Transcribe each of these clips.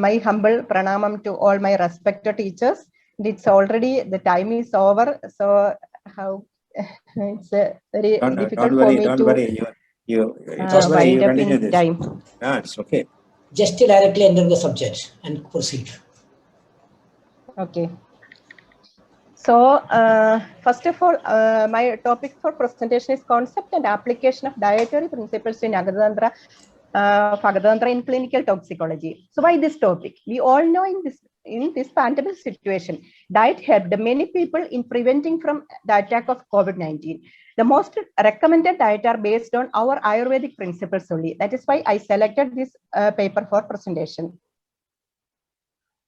my humble pranamam to all my respected teachers. It's already, the time is over. So how it's very difficult for me to wind up in time. It's okay. Just directly enter the subject and proceed. Okay. So first of all, my topic for presentation is concept and application of dietary principles in Agatantra in clinical toxicology. So why this topic? We all know in this pandemic situation, diet helped many people in preventing from the attack of COVID-19. The most recommended diet are based on our Ayurvedic principles only. That is why I selected this paper for presentation.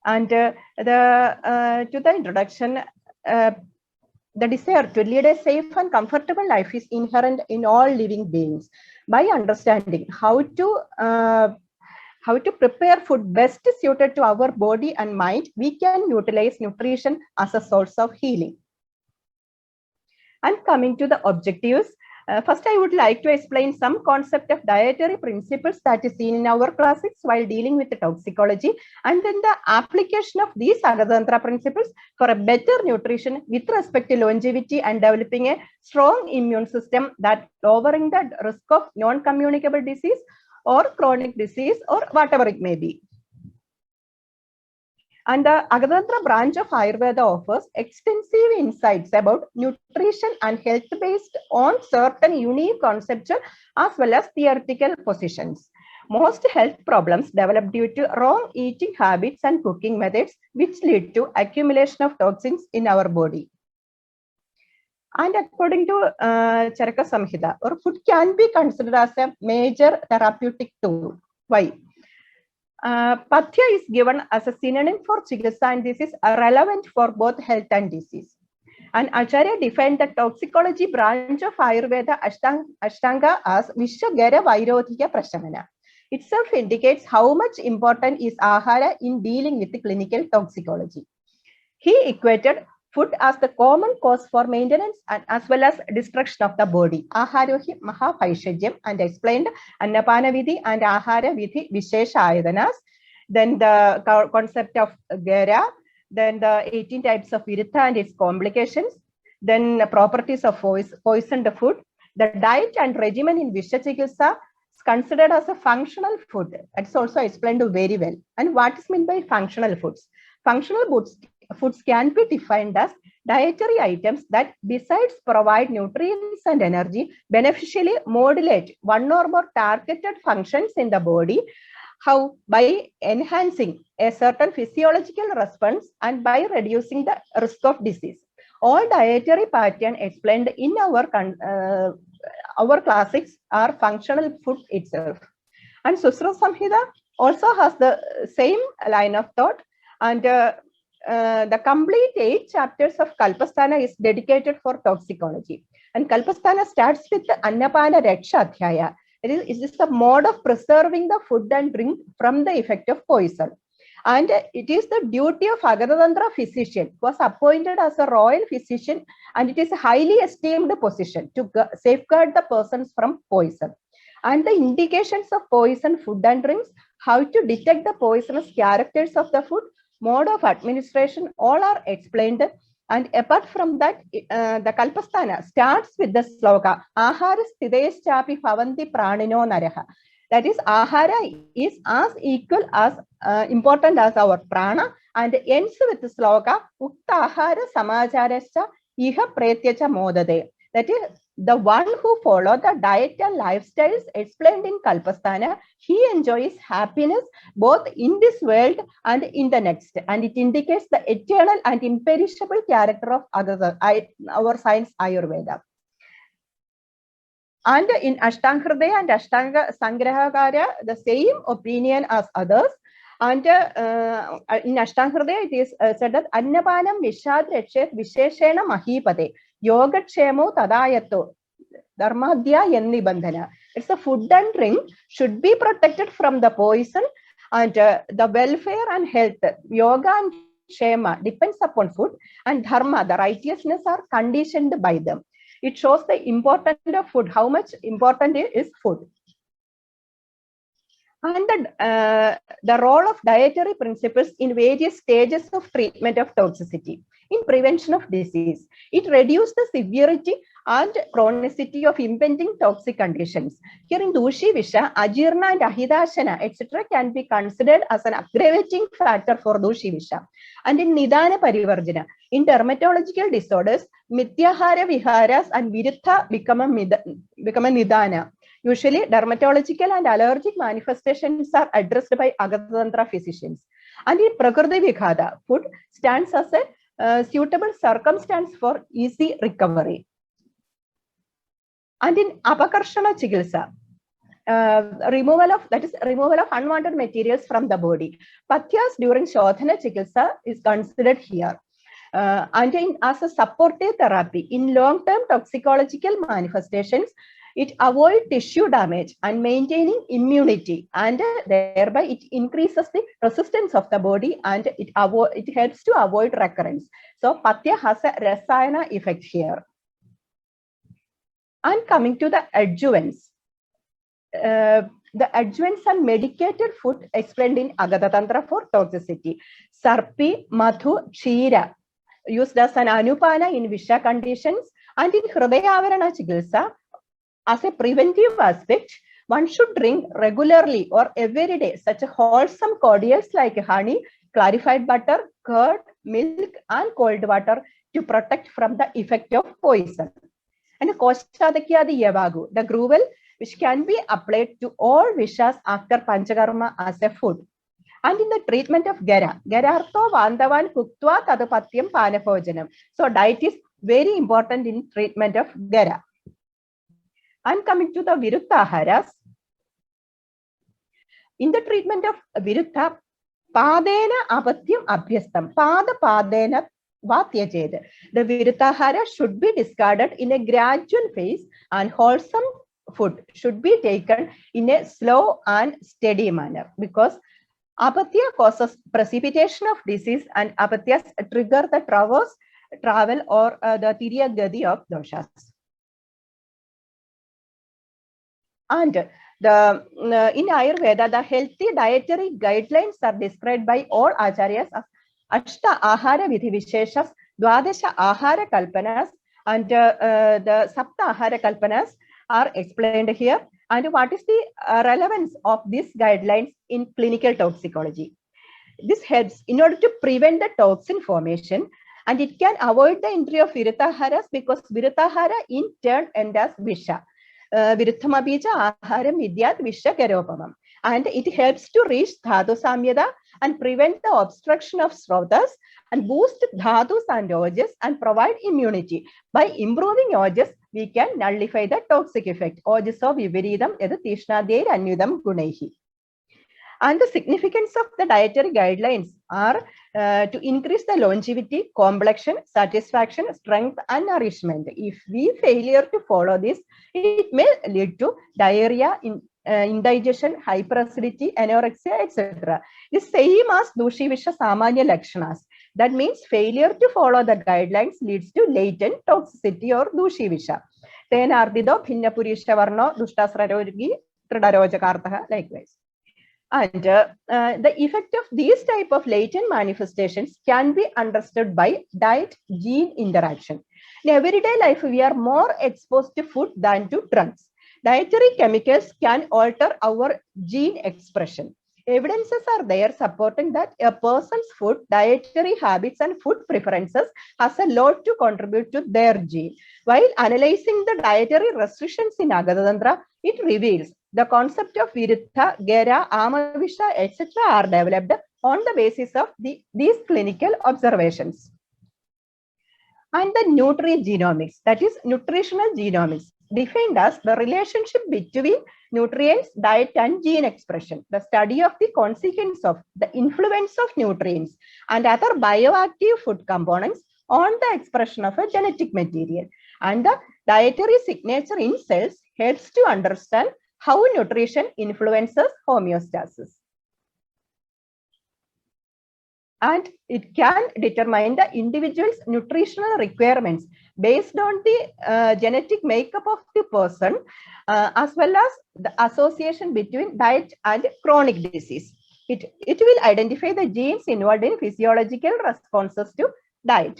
And to the introduction, the desire to lead a safe and comfortable life is inherent in all living beings. By understanding how to prepare food best suited to our body and mind, we can utilize nutrition as a source of healing. And coming to the objectives, first I would like to explain some concept of dietary principles that is seen in our classics while dealing with the toxicology, and then the application of these Agatantra principles for a better nutrition with respect to longevity and developing a strong immune system that lowering the risk of non-communicable disease or chronic disease or whatever it may be. And the Agatantra branch of Ayurveda offers extensive insights about nutrition and health based on certain unique conceptual as well as theoretical positions. Most health problems develop due to wrong eating habits and cooking methods, which lead to accumulation of toxins in our body. And according to Charaka Samhita, or food can be considered as a major therapeutic tool. Why? Pathya is given as a synonym for Chikitsa, and this is relevant for both health and disease. And Acharya defined the toxicology branch of Ayurveda Ashtanga as Vishwagara Vairodhika Prashamana. Itself indicates how much important is Ahara in dealing with the clinical toxicology. He equated food as the common cause for maintenance and as well as destruction of the body. Aharohi Maha Vaishajyam, and explained Annapana Vidhi and Ahara Vidhi Vishesha Ayadanas. Then the concept of Gara, then the 18 types of Viruttha and its complications, then the properties of poisoned food, the diet and regimen in Vishachikitsa is considered as a functional food. That's also explained very well. And what is meant by functional foods? Functional foods can be defined as dietary items that, besides provide nutrients and energy, beneficially modulate one or more targeted functions in the body. How? By enhancing a certain physiological response and by reducing the risk of disease. All dietary patterns explained in our classics are functional food itself. And Susra Samhita also has the same line of thought, and the complete 8 chapters of Kalpasthana is dedicated for toxicology. And Kalpasthana starts with the Annapana Raksha Adhyaya. It is the mode of preserving the food and drink from the effect of poison. And it is the duty of Agatantra physician, who was appointed as a royal physician, and it is a highly esteemed position to safeguard the persons from poison. And the indications of poison food and drinks, how to detect the poisonous characters of the food, mode of administration, all are explained. And apart from that, the Kalpasthana starts with the sloka, Ahara Stideschapi Bhavanti Pranino Naraha. That is, Ahara is as equal as important as our prana, and ends with the sloka, Ukta Ahara Samacharascha Iha Pretyacha Modade. That is, the one who follows the diet and lifestyles explained in Kalpasthana, he enjoys happiness both in this world and in the next. And it indicates the eternal and imperishable character of our science Ayurveda. And in Ashtanga and Ashtanga Sangrahakara, the same opinion as others. And in Ashtanga, it is said that Annapanam Vishad Rechet Visheshena Mahipate. Yoga Chemo Tadayato Dharmadhya Yennibandhana. It's a food and drink should be protected from the poison, and the welfare and health, yoga and shema depends upon food, and dharma, the righteousness, are conditioned by them. It shows the importance of food, how much important is food. And the role of dietary principles in various stages of treatment of toxicity in prevention of disease. It reduces the severity and chronicity of impending toxic conditions. Here in Dushi Visha, Ajirna and Ahidashana, etc., can be considered as an aggravating factor for Dushi Visha. And in Nidana Parivarjana, in dermatological disorders, Mithyahara Viharas and Viruttha become a Nidana. Usually, dermatological and allergic manifestations are addressed by Agatantra physicians. And in Prakriti Vighata, food stands as a suitable circumstance for easy recovery. And in Apakarshana Chikitsa, removal of unwanted materials from the body. Pathyas during Shodhana Chikitsa is considered here. And as a supportive therapy in long-term toxicological manifestations, it avoids tissue damage and maintaining immunity, and thereby it increases the resistance of the body, and it helps to avoid recurrence. So Pathya has a Rasayana effect here. And coming to the adjuvants. The adjuvants are medicated food explained in Agata Tantra for toxicity. Sarpi, Madhu, Kshira, used as an Anupana in Visha conditions, and in Hridayavarana Chikitsa, as a preventive aspect, one should drink regularly or every day such wholesome cordials like honey, clarified butter, curd, milk, and cold water to protect from the effect of poison. And Koshadakyadi Yavagu, the gruel, which can be applied to all vishas after Panchakarma as a food. And in the treatment of Gara, Garartho Vandavan Kuktva Tadapatyam Panapojanam. So diet is very important in treatment of Gara. And coming to the Viruttha Aharas, in the treatment of Viruttha, Padena Apatyam Abhyastam, Padena Vatyajed. The Viruttahara should be discarded in a gradual phase, and wholesome food should be taken in a slow and steady manner, because apatya causes precipitation of disease, and apatyas trigger the travel or the tirya gadi of doshas. And in Ayurveda, the healthy dietary guidelines are described by all acharyas as Ashta Ahara Vidhi Visheshas, Dwadasha Ahara Kalpanas, and the Sapta Ahara Kalpanas are explained here. And what is the relevance of these guidelines in clinical toxicology? This helps in order to prevent the toxin formation, and it can avoid the entry of Viruttaharas, because Viruttahara in turn enters Visha. Virutthamabija Aharam Vidyat Visha Karopamam. And it helps to reach Dhatu Samyada and prevent the obstruction of Srotas and boost Dhatus and Ojas and provide immunity. By improving Ojas, we can nullify the toxic effect. Ojaso Viviridam Yadu Tishnadir Anyudam Gunehi. And the significance of the dietary guidelines are to increase the longevity, complexion, satisfaction, strength, and nourishment. If we failure to follow this, it may lead to diarrhea, indigestion, hyperacidity, anorexia, etc. The same as Dushi Visha Samanya Lakshanas. That means failure to follow the guidelines leads to latent toxicity or Dushi Visha. Tenardido, Pinnapurisha Varno, Dushtasrarogi, Tridarojakartha, likewise. And the effect of these type of latent manifestations can be understood by diet-gene interaction. In everyday life, we are more exposed to food than to drugs. Dietary chemicals can alter our gene expression. Evidences are there supporting that a person's food, dietary habits, and food preferences has a lot to contribute to their gene. While analyzing the dietary restrictions in Agata Tantra, it reveals the concept of Viruttha, Gera, Amavisha, etc. are developed on the basis of these clinical observations. And the nutrigenomics, that is nutritional genomics, defined as the relationship between nutrients, diet, and gene expression, the study of the consequence of the influence of nutrients and other bioactive food components on the expression of a genetic material. And the dietary signature in cells helps to understand how nutrition influences homeostasis. and it can determine the individual's nutritional requirements based on the genetic makeup of the person, as well as the association between diet and chronic disease. It will identify the genes involved in physiological responses to diet.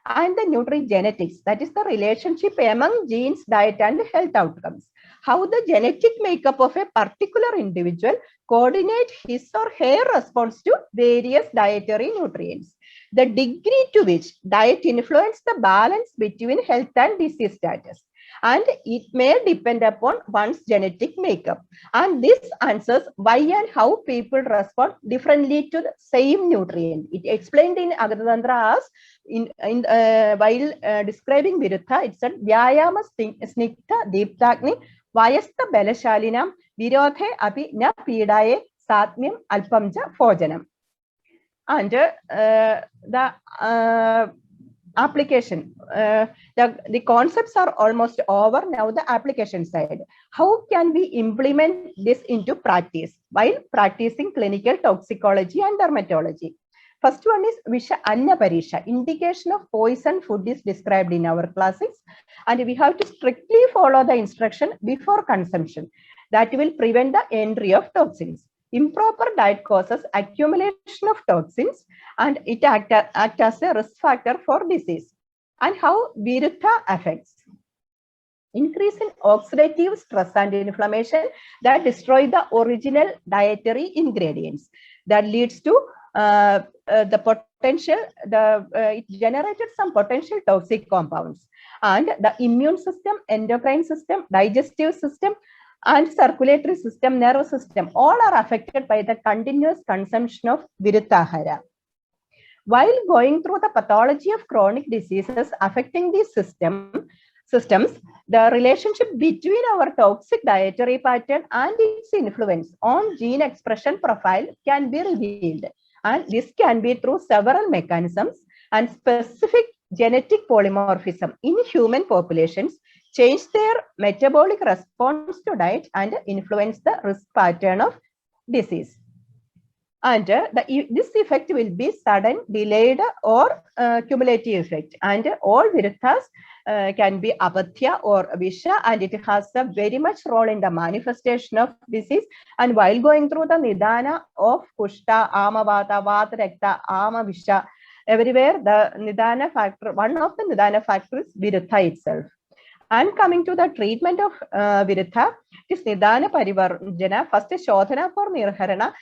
And the nutrigenetics, that is the relationship among genes, diet, and health outcomes. How the genetic makeup of a particular individual coordinate his or her response to various dietary nutrients. The degree to which diet influences the balance between health and disease status. And it may depend upon one's genetic makeup. And this answers why and how people respond differently to the same nutrient. It explained in Agatatantra as while describing Viruttha, it said Vyayama Snigdha Deeptagni Vayastha Balashalinam Virodhe Api Na Pidaye Satmyam Alpamja Bhojanam. And the application, the concepts are almost over. Now the application side. How can we implement this into practice while practicing clinical toxicology and dermatology? First one is Visha Anna Parisha. Indication of poison food is described in our classics, and we have to strictly follow the instruction before consumption. That will prevent the entry of toxins. Improper diet causes accumulation of toxins, and it acts as a risk factor for disease. And how Viruttha affects. Increase in oxidative stress and inflammation that destroy the original dietary ingredients. That leads to the potential, it generated some potential toxic compounds. And the immune system, endocrine system, digestive system, and circulatory system, nervous system, all are affected by the continuous consumption of Viruttahara. While going through the pathology of chronic diseases affecting these systems, the relationship between our toxic dietary pattern and its influence on gene expression profile can be revealed. And this can be through several mechanisms, and specific genetic polymorphism in human populations change their metabolic response to diet and influence the risk pattern of disease. And this effect will be sudden, delayed, or cumulative effect. And all Viruthas can be Apatya or Visha, and it has a very much role in the manifestation of disease. And while going through the Nidana of Kushta, Amavata, Vatarekta, Ama Visha, everywhere the Nidana factor, one of the Nidana factors is Virutha itself. And coming to the treatment of Virutha, it is Nidana Parivarjana, first Shodhana for Nirharana,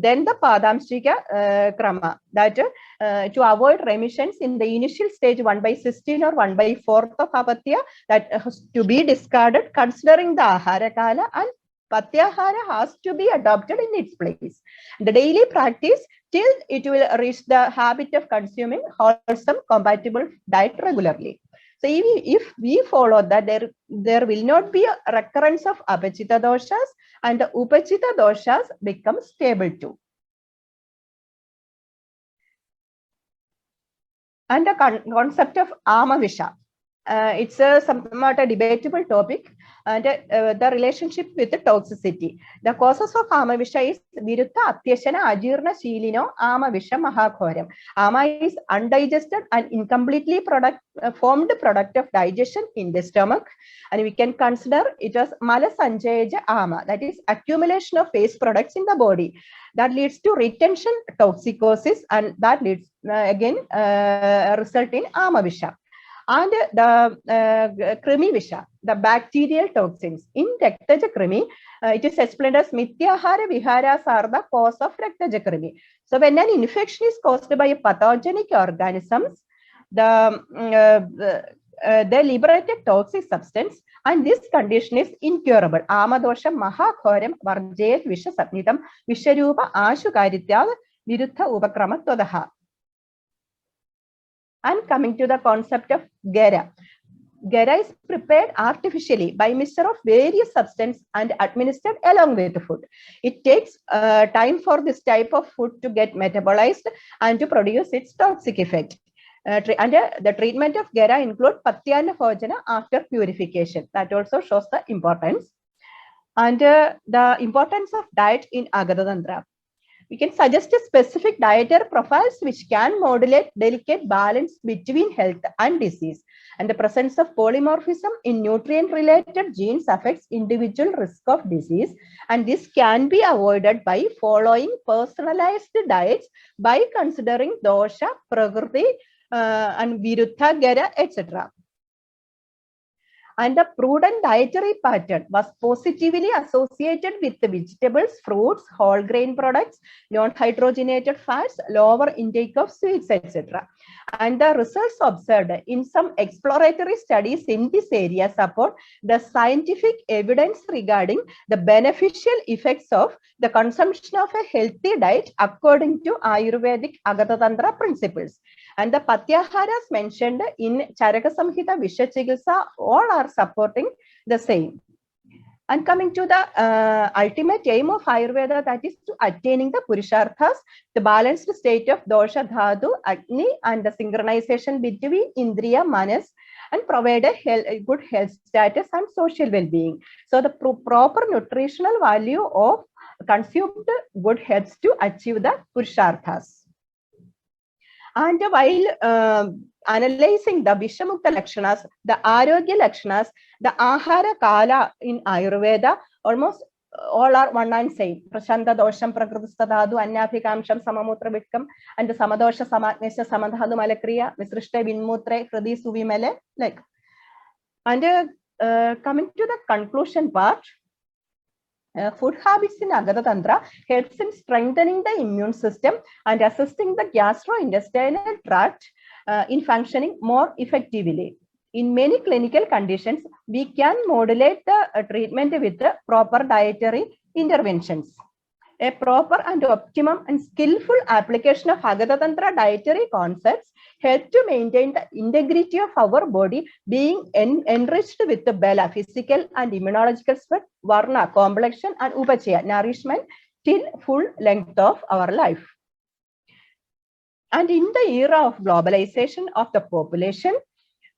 then the Padamshika Krama, that to avoid remissions in the initial stage 1/16 or 1/4 of Apatya, that has to be discarded considering the Ahara Kala, and Patyahara has to be adopted in its place. The daily practice till it will reach the habit of consuming wholesome, compatible diet regularly. So if we follow that, there will not be a recurrence of apachita doshas, and the upachita doshas become stable too. And the concept of Amavisha. It's somewhat a debatable topic, and the relationship with the toxicity. The causes of Amavisha is Virutha, Atyashana, Ajirna, Shilino, Amavisha, Mahakhoram. Ama is undigested and incompletely formed product of digestion in the stomach, and we can consider it as Malasanjayaja Ama, that is accumulation of waste products in the body. That leads to retention toxicosis, and that leads again result in Amavisha. And the Krimi Visha, the bacterial toxins. In Raktaja Krimi, it is explained as Mityahara Viharas are the cause of Raktaja Krimi. So when an infection is caused by a pathogenic organisms, they liberate a toxic substance, and this condition is incurable. Amadosha Mahakhoram Varjayat Visha Sapnitam Visharupa Ashu Karitya Virutha Upakrama Todaha. And coming to the concept of Gera. Gera is prepared artificially by mixture of various substances and administered along with the food. It takes time for this type of food to get metabolized and to produce its toxic effect. The treatment of Gera include Patyana Bhojana after purification. That also shows the importance. And the importance of diet in Agatatantra. We can suggest a specific dietary profiles which can modulate delicate balance between health and disease. And the presence of polymorphism in nutrient-related genes affects individual risk of disease. And this can be avoided by following personalized diets by considering dosha, prakriti, and viruddha, gara, etc. And the prudent dietary pattern was positively associated with the vegetables, fruits, whole grain products, non-hydrogenated fats, lower intake of sweets, etc. And the results observed in some exploratory studies in this area support the scientific evidence regarding the beneficial effects of the consumption of a healthy diet according to Ayurvedic Agatatantra principles. And the Patyaharas mentioned in Charaka Samhita, Vishachikilsa, all are supporting the same. And coming to the ultimate aim of Ayurveda, that is to attaining the Purusharthas, the balanced state of Dosha, Dhatu, Agni, and the synchronization between Indriya, Manas, and provide a good health status and social well-being. So the proper nutritional value of consumed good helps to achieve the Purusharthas. And while analyzing the Vishamukta Lakshanas, the Arogya Lakshanas, the Ahara Kala in Ayurveda, almost all are one and same. Prashanta Dosham, Prakritistha Dhatu, Annabhikamsham, Samamutra Vitkam, and the Samadosha, Samatnesha, Samadhadu Malakriya, Misrishte Vinmutre, Fradi Suvimele, like. And coming to the conclusion part, food habits in Agatatantra helps in strengthening the immune system and assisting the gastrointestinal tract in functioning more effectively. In many clinical conditions, we can modulate the treatment with the proper dietary interventions. A proper and optimum and skillful application of Agatatantra dietary concepts help to maintain the integrity of our body, being enriched with the bala, physical and immunological strength, varna, complexion, and upachaya, nourishment, till full length of our life. And in the era of globalization of the population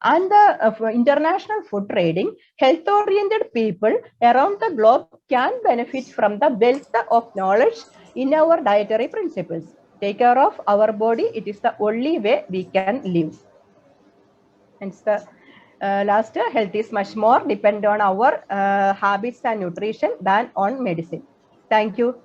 and the international food trading, health-oriented people around the globe can benefit from the wealth of knowledge in our dietary principles. Take care of our body. It is the only way we can live. And the last, health is much more dependent on our habits and nutrition than on medicine. Thank you.